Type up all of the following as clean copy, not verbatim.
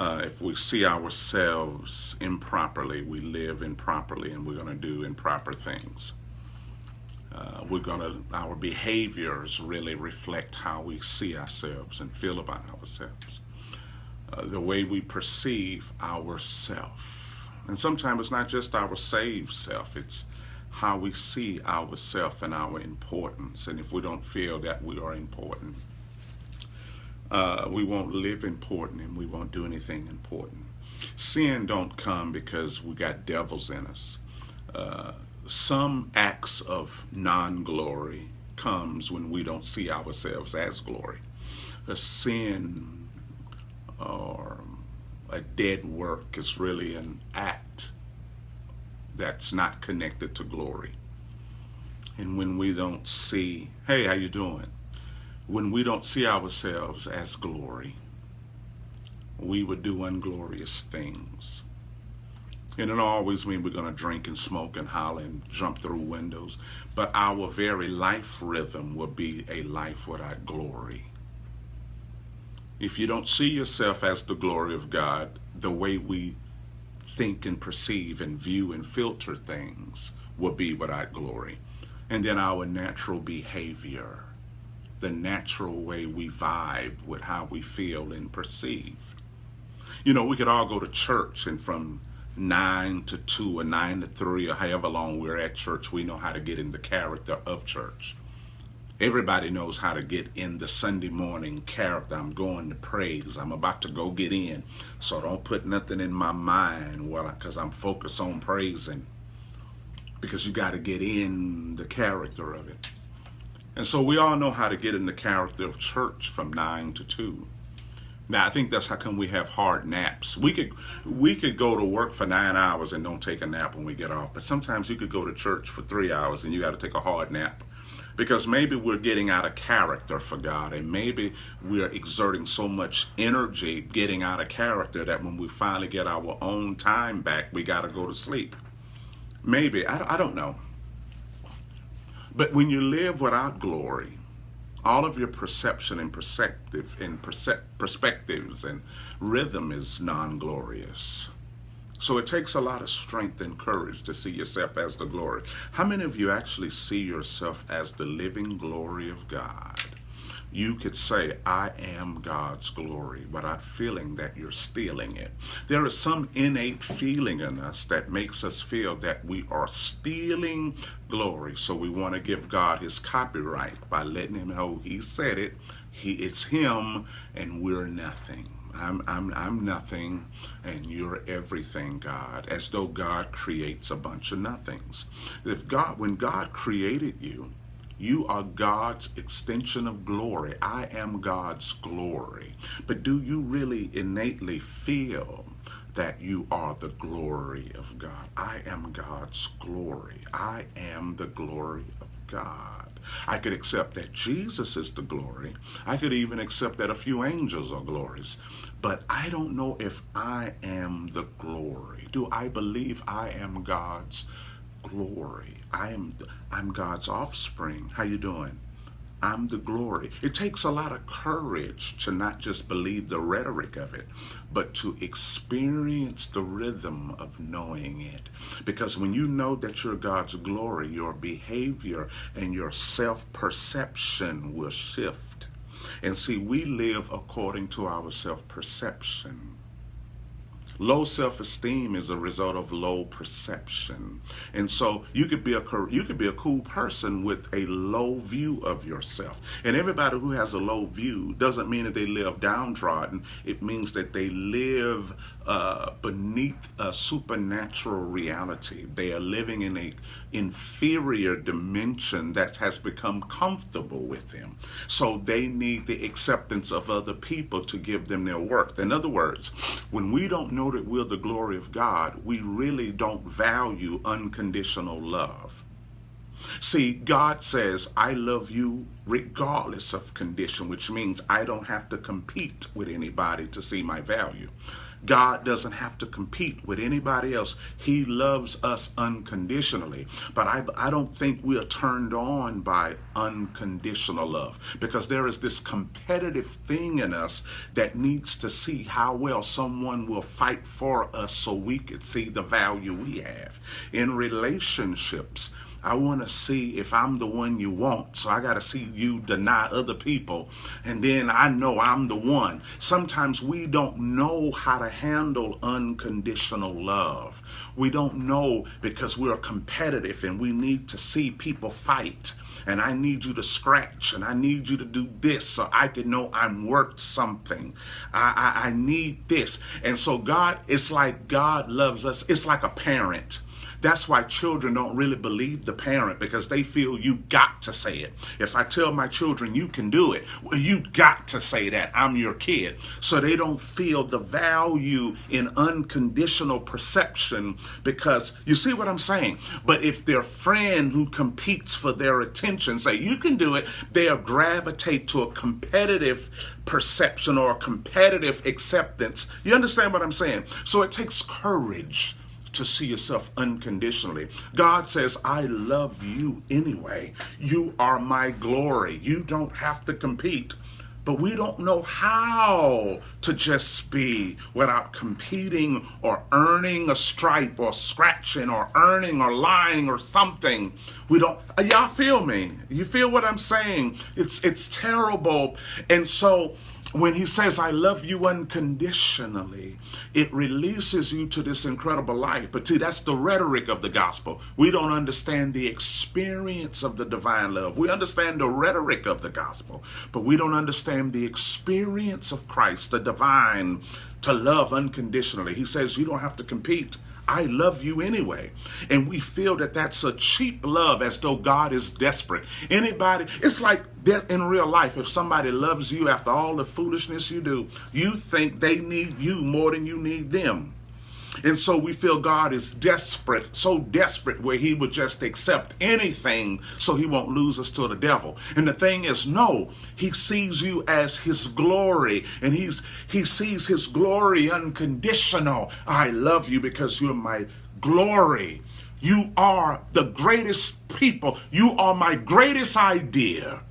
If we see ourselves improperly, we live improperly, and we're going to do improper things. Our behaviors really reflect how we see ourselves and feel about ourselves. The way we perceive ourself. And sometimes it's not just our saved self, it's how we see ourself and our importance. And if we don't feel that we are important, we won't live important and we won't do anything important. Sin don't come because we got devils in us. Some acts of non-glory comes when we don't see ourselves as glory. A sin or a dead work is really an act that's not connected to glory. And when we don't see, hey, how you doing? When we don't see ourselves as glory, we would do unglorious things. And it don't always mean we're going to drink and smoke and holler and jump through windows, but our very life rhythm will be a life without glory. If you don't see yourself as the glory of God, the way we think and perceive and view and filter things will be without glory. And then our natural behavior, the natural way we vibe with how we feel and perceive. You know, we could all go to church, and from 9 to 2 or 9 to 3 or however long we're at church, we know how to get in the character of church. Everybody knows how to get in the Sunday morning character. I'm going to praise. I'm about to go get in. So don't put nothing in my mind because I'm focused on praising. Because you got to get in the character of it. And so we all know how to get in the character of church from 9 to 2. Now, I think that's how come we have hard naps. We could go to work for 9 hours and don't take a nap when we get off. But sometimes you could go to church for 3 hours and you got to take a hard nap. Because maybe we're getting out of character for God, and maybe we're exerting so much energy getting out of character that when we finally get our own time back, we got to go to sleep. Maybe, I don't know. But when you live without glory, all of your perception and perspectives and rhythm is non-glorious. So it takes a lot of strength and courage to see yourself as the glory. How many of you actually see yourself as the living glory of God? You could say, I am God's glory, without feeling that you're stealing it. There is some innate feeling in us that makes us feel that we are stealing glory. So we want to give God his copyright by letting him know he said it. It's him and we're nothing. I'm nothing and you're everything, God, as though God creates a bunch of nothings. When God created you, you are God's extension of glory. I am God's glory. But do you really innately feel that you are the glory of God? I am God's glory. I am the glory of God. I could accept that Jesus is the glory. I could even accept that a few angels are glories. But I don't know if I am the glory. Do I believe I am God's glory? I'm God's offspring. How you doing? I'm the glory. It takes a lot of courage to not just believe the rhetoric of it, but to experience the rhythm of knowing it. Because when you know that you're God's glory, your behavior and your self-perception will shift. And see, we live according to our self-perception. Low self-esteem is a result of low perception. And so you could be a cool person with a low view of yourself. And everybody who has a low view doesn't mean that they live downtrodden. It means that they live beneath a supernatural reality. They are living in an inferior dimension that has become comfortable with them. So they need the acceptance of other people to give them their worth. In other words, when we don't know that we're the glory of God, we really don't value unconditional love. See, God says, I love you regardless of condition, which means I don't have to compete with anybody to see my value. God doesn't have to compete with anybody else. He loves us unconditionally. But I don't think we are turned on by unconditional love, because there is this competitive thing in us that needs to see how well someone will fight for us so we could see the value we have. In relationships, I want to see if I'm the one you want. So I got to see you deny other people, and then I know I'm the one. Sometimes we don't know how to handle unconditional love. We don't know because we're competitive and we need to see people fight. And I need you to scratch, and I need you to do this so I can know I'm worth something. I need this. And so God, it's like God loves us. It's like a parent. That's why children don't really believe the parent, because they feel you got to say it. If I tell my children you can do it, well, you got to say that. I'm your kid. So they don't feel the value in unconditional perception, because you see what I'm saying? But if their friend who competes for their attention say you can do it, they'll gravitate to a competitive perception or a competitive acceptance. You understand what I'm saying? So it takes courage to see yourself unconditionally. God says, I love you anyway. You are my glory. You don't have to compete. But we don't know how to just be without competing or earning a stripe or scratching or earning or lying or something. We don't, y'all feel me? You feel what I'm saying? It's terrible. And so when he says, I love you unconditionally, it releases you to this incredible life. But see, that's the rhetoric of the gospel. We don't understand the experience of the divine love. We understand the rhetoric of the gospel, but we don't understand the experience of Christ, the divine, to love unconditionally. He says, you don't have to compete. I love you anyway. And we feel that that's a cheap love, as though God is desperate. Anybody, it's like in real life, if somebody loves you after all the foolishness you do, you think they need you more than you need them. And so we feel God is desperate, so desperate where he would just accept anything so he won't lose us to the devil. And the thing is, no, he sees you as his glory, and he sees his glory unconditional. I love you because you're my glory. You are the greatest people. You are my greatest idea.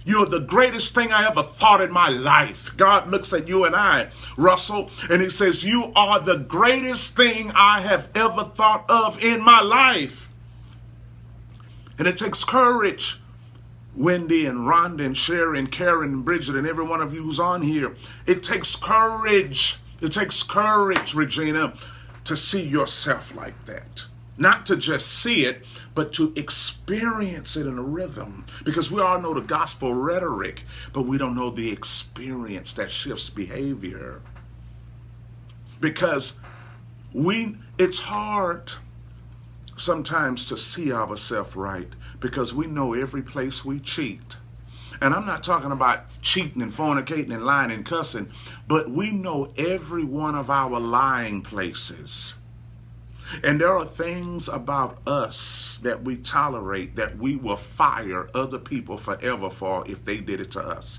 You're the greatest thing I ever thought in my life. God looks at you and I, Russell, and he says, you are the greatest thing I have ever thought of in my life. And it takes courage. Wendy and Rhonda and Sherry and Karen and Bridget and every one of you who's on here. It takes courage. It takes courage, Regina, to see yourself like that. Not to just see it, but to experience it in a rhythm. Because we all know the gospel rhetoric, but we don't know the experience that shifts behavior. Because it's hard sometimes to see ourselves right, because we know every place we cheat. And I'm not talking about cheating and fornicating and lying and cussing, but we know every one of our lying places. And there are things about us that we tolerate that we will fire other people forever for if they did it to us.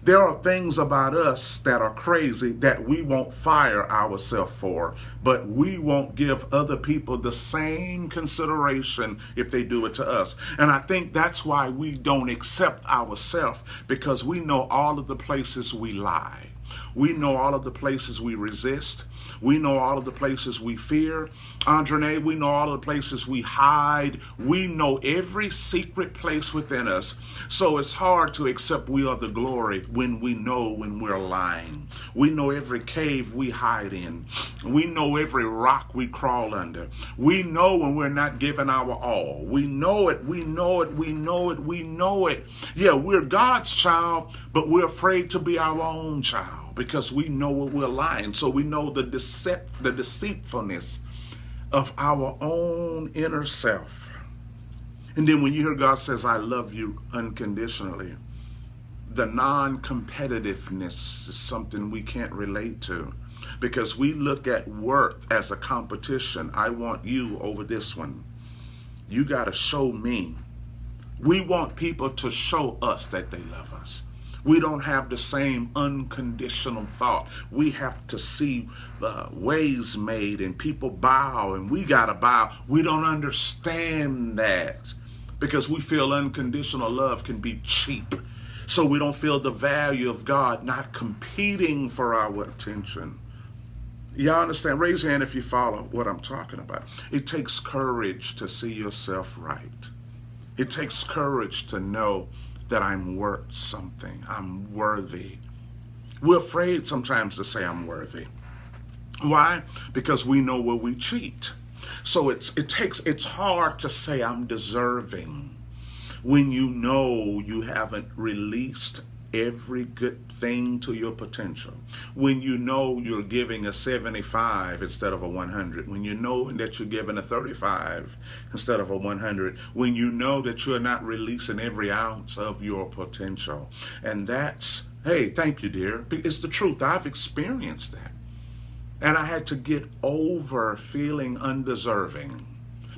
There are things about us that are crazy that we won't fire ourselves for, but we won't give other people the same consideration if they do it to us. And I think that's why we don't accept ourselves, because we know all of the places we lie. We know all of the places we resist. We know all of the places we fear. Undrai, we know all of the places we hide. We know every secret place within us. So it's hard to accept we are the glory when we know when we're lying. We know every cave we hide in. We know every rock we crawl under. We know when we're not giving our all. We know it, we know it, we know it, we know it. Yeah, we're God's child, but we're afraid to be our own child, because we know when we're lying. So we know the deceitfulness of our own inner self. And then when you hear God says, I love you unconditionally, the non-competitiveness is something we can't relate to, because we look at worth as a competition. I want you over this one. You got to show me. We want people to show us that they love us. We don't have the same unconditional thought. We have to see ways made and people bow and we got to bow. We don't understand that because we feel unconditional love can be cheap. So we don't feel the value of God not competing for our attention. Y'all understand? Raise your hand if you follow what I'm talking about. It takes courage to see yourself right. It takes courage to know that I'm worth something. I'm worthy. We're afraid sometimes to say I'm worthy. Why? Because we know where we cheat. So it's hard to say I'm deserving when you know you haven't released every good thing to your potential. When you know you're giving a 75 instead of a 100. When you know that you're giving a 35 instead of a 100. When you know that you're not releasing every ounce of your potential. And that's, hey, thank you, dear. It's the truth. I've experienced that. And I had to get over feeling undeserving.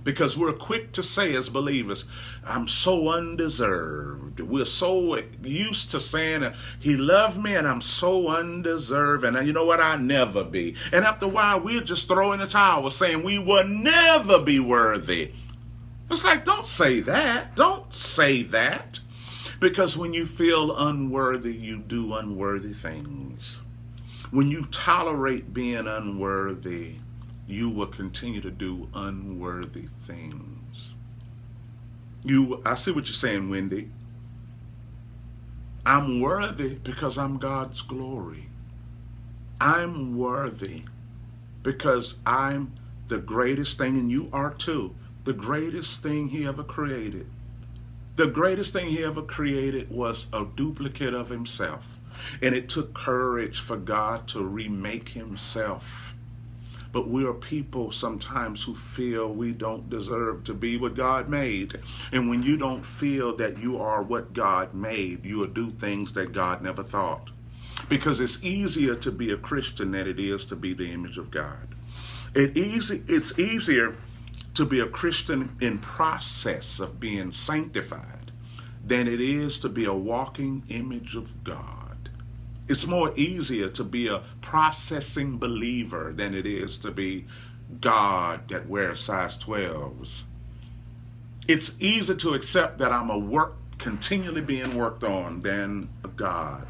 Because we're quick to say as believers, I'm so undeserved. We're so used to saying, he loved me and I'm so undeserved. And you know what? I'll never be. And after a while, we're just throwing the towel saying we will never be worthy. It's like, don't say that. Don't say that. Because when you feel unworthy, you do unworthy things. When you tolerate being unworthy, you will continue to do unworthy things. I see what you're saying, Wendy. I'm worthy because I'm God's glory. I'm worthy because I'm the greatest thing, and you are too, the greatest thing he ever created. The greatest thing he ever created was a duplicate of himself. And it took courage for God to remake himself. But we are people sometimes who feel we don't deserve to be what God made. And when you don't feel that you are what God made, you will do things that God never thought. Because it's easier to be a Christian than it is to be the image of God. It's easier to be a Christian in process of being sanctified than it is to be a walking image of God. It's more easier to be a processing believer than it is to be God that wears size 12s. It's easier to accept that I'm continually being worked on than a God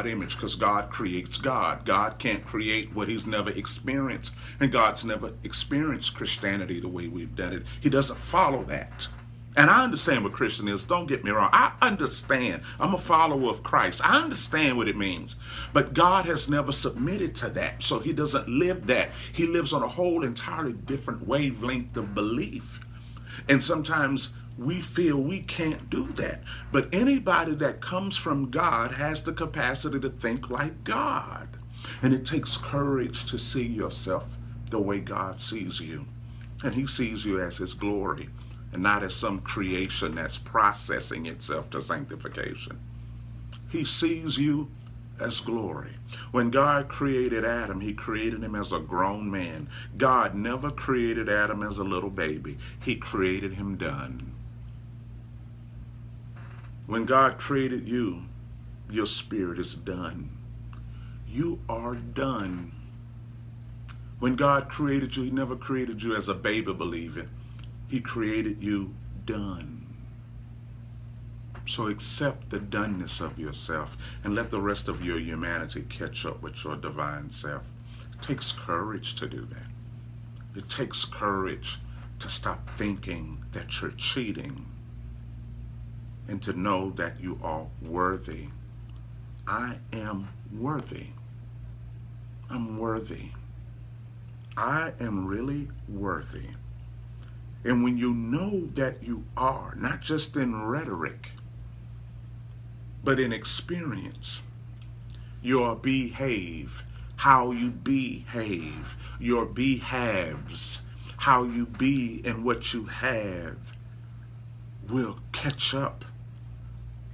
image, because God creates God. God can't create what he's never experienced, and God's never experienced Christianity the way we've done it. He doesn't follow that. And I understand what Christian is. Don't get me wrong. I understand. I'm a follower of Christ. I understand what it means. But God has never submitted to that. So he doesn't live that. He lives on a whole entirely different wavelength of belief. And sometimes we feel we can't do that. But anybody that comes from God has the capacity to think like God. And it takes courage to see yourself the way God sees you. And he sees you as his glory, and not as some creation that's processing itself to sanctification. He sees you as glory. When God created Adam, he created him as a grown man. God never created Adam as a little baby. He created him done. When God created you, your spirit is done. You are done. When God created you, he never created you as a baby believing. He created you done. So accept the doneness of yourself and let the rest of your humanity catch up with your divine self. It takes courage to do that. It takes courage to stop thinking that you're cheating and to know that you are worthy. I am worthy. I'm worthy. I am really worthy. And when you know that you are, not just in rhetoric, but in experience, your behave, how you behave, your behaves, how you be and what you have will catch up,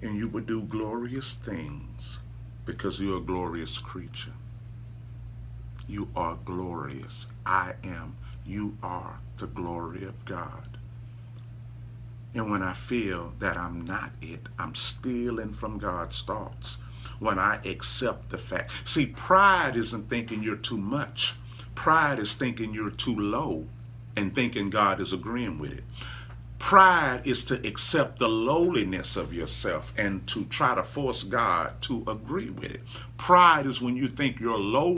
and you will do glorious things because you're a glorious creature. You are glorious. I am. You are the glory of God. And when I feel that I'm not it, I'm stealing from God's thoughts. When I accept the fact. See, pride isn't thinking you're too much. Pride is thinking you're too low and thinking God is agreeing with it. Pride is to accept the lowliness of yourself and to try to force God to agree with it. Pride is when you think you're low